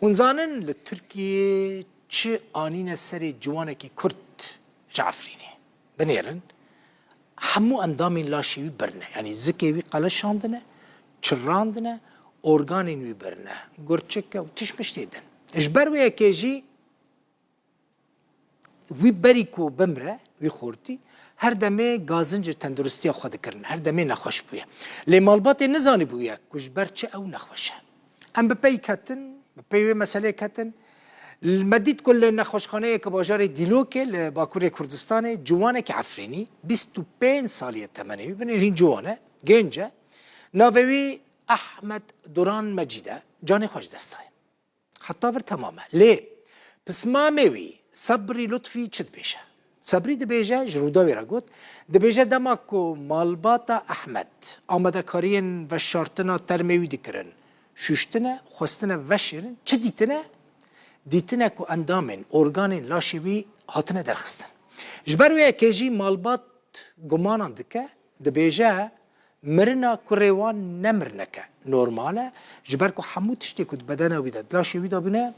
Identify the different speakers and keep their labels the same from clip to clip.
Speaker 1: ونزانن لتركيا چه آنين سري جوانكي كرد جعفريني بنيرن همو اندامين لاشي برنه يعني زكي وي قلشاندنه چراندنه اورگانين وي برنه گرچك و تشمش ديدن اجبر وي كيجي وی بری کو بمره وی خورتی هر دمه گازنج تندرستی خود کردن هر دمه نخوش بویه لی مالبات نزانی بویه کش برچه او نخوشه ام بپی کتن بپی مسئله کتن المدید کل نخوشخانه که باجار دیلوکه لباکور کردستان جوانه که عفرینی 25 سالیه تمنه ببینید این جوانه گنجه ناوی احمد دوران مجیده جان خوش دستای حتی ور تمامه لی پس ما میوی صبري لطفي چد بيجه صبري دبيجه جرودا ويرا قلت دبيجه دماكو مالباتا احمد آمده كارين و شارتنا ترميوي دكرن شوشتنا خواستنا وشيرن چه ديتنا ديتنا كو اندامن اورگانين لاشيوي هاتنا درخستن جبرويا كيجي مالبات گمانان دكه دبيجه مرنا كريوان نمرنكه نورماله جبركو حمو تشتي كود بدنا ويدا لاشيوي دا بنا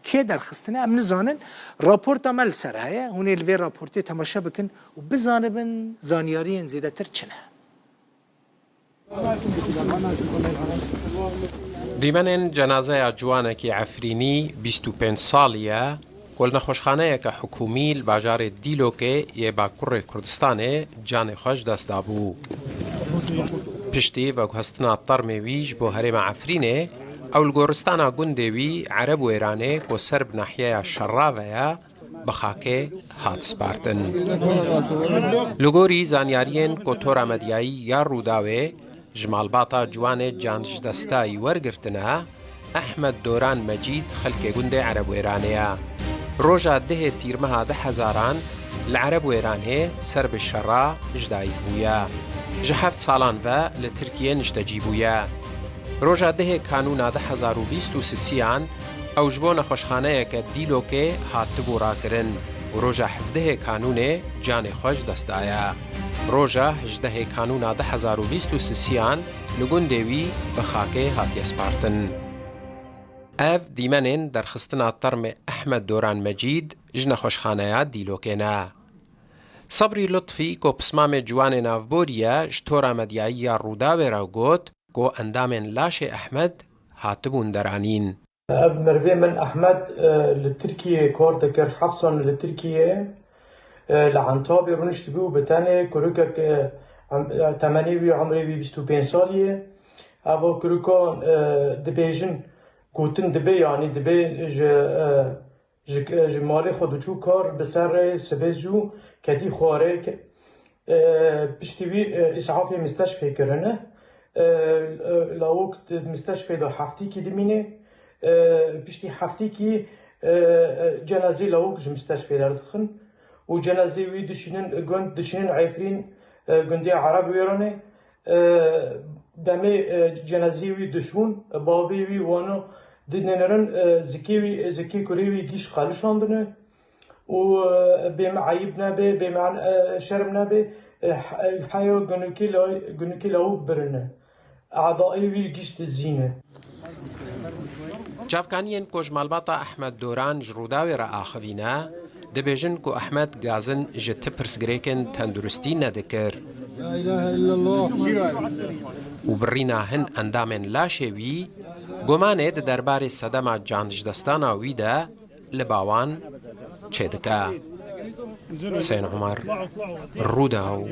Speaker 1: که درخستنه ام نزانن راپورت عمل سر هیا هونی الوی راپورتی تماشا بکن و بزانبن زانیاری زیاده تر چنه
Speaker 2: دیمن جنازه جوانکی عفرینی 25 سالیه کل نخوشخانه که حکومی الباجار دیلوکه یه باکور کردستانه جان خوش دست دابو پشتی و گهستنا طرمویج بو هرم عفرینه او الگورستانا گندوی عرب و ایرانه کو سرب ناحیه شراوه بخاکه هات سپارتن لگوری زانیارین کو تورا مدیایی یا روداوه جمالباتا جوان جانج دستایی ورگرتنه احمد دوران مجید خلک گند عرب و ایرانه روژا ده تیرمها 10,000 العرب و ایرانه سرب شرا جدایی بویا جهفت سالان و لترکیه نشتجی بویا روژا ده کانونا 2023 او جبو نخوشخانه که دیلوکه هاتبو را کرن و روژا 17 کانونه جان خوش دست آیا روژا 18 کانونا 2023 لگون دیوی بخاکه هاتی اسپارتن اف دیمنین در خستنا طرم احمد دوران مجید جن خوشخانه دیلوکه نه صبری لطفی کو پسمام جوان نافبوریا جتورا مدیایی روداوه را گوت کو اندامن لاش احمد هاتبون درانين
Speaker 3: اب مروي من احمد لتركيا كور دكر حفصا لتركيا لعنتابي رونشت بيو بتاني كروكا تمانيوي عمري 25 ساليه افو كروكا دبيجن كوتن دبي يعني دبي ج مالي خودچو كار بسر سبزو كدي خواري بشتوي اسعافي مستشفى كرنه لاوك مستشفى دا حفتي كي دمينه بشتي حفتي كي جنازي لاوك مستشفى دار دخن وجنازي وي دشنن عفرين گندي عرب ويرانه دمي جنازي وي دشون باوي وي وانو دننرن زكي كوريوي جيش خالشاندنه و بما عيبنا بما شرمنا حيو گنوكي لاوك برنه اعضائي وي جيش الزينه
Speaker 2: جافكانيين كوج مالباطا احمد دوران جروداوي را اخوينا دبيجن كو احمد غازن جت برسغريكن تندرستي ندكر لا اله الا الله وبرينا هن اندامن لاشوي گمانه د دربار صدما جانج دستانا ويدا لباوان چدكا حسين عمر روداو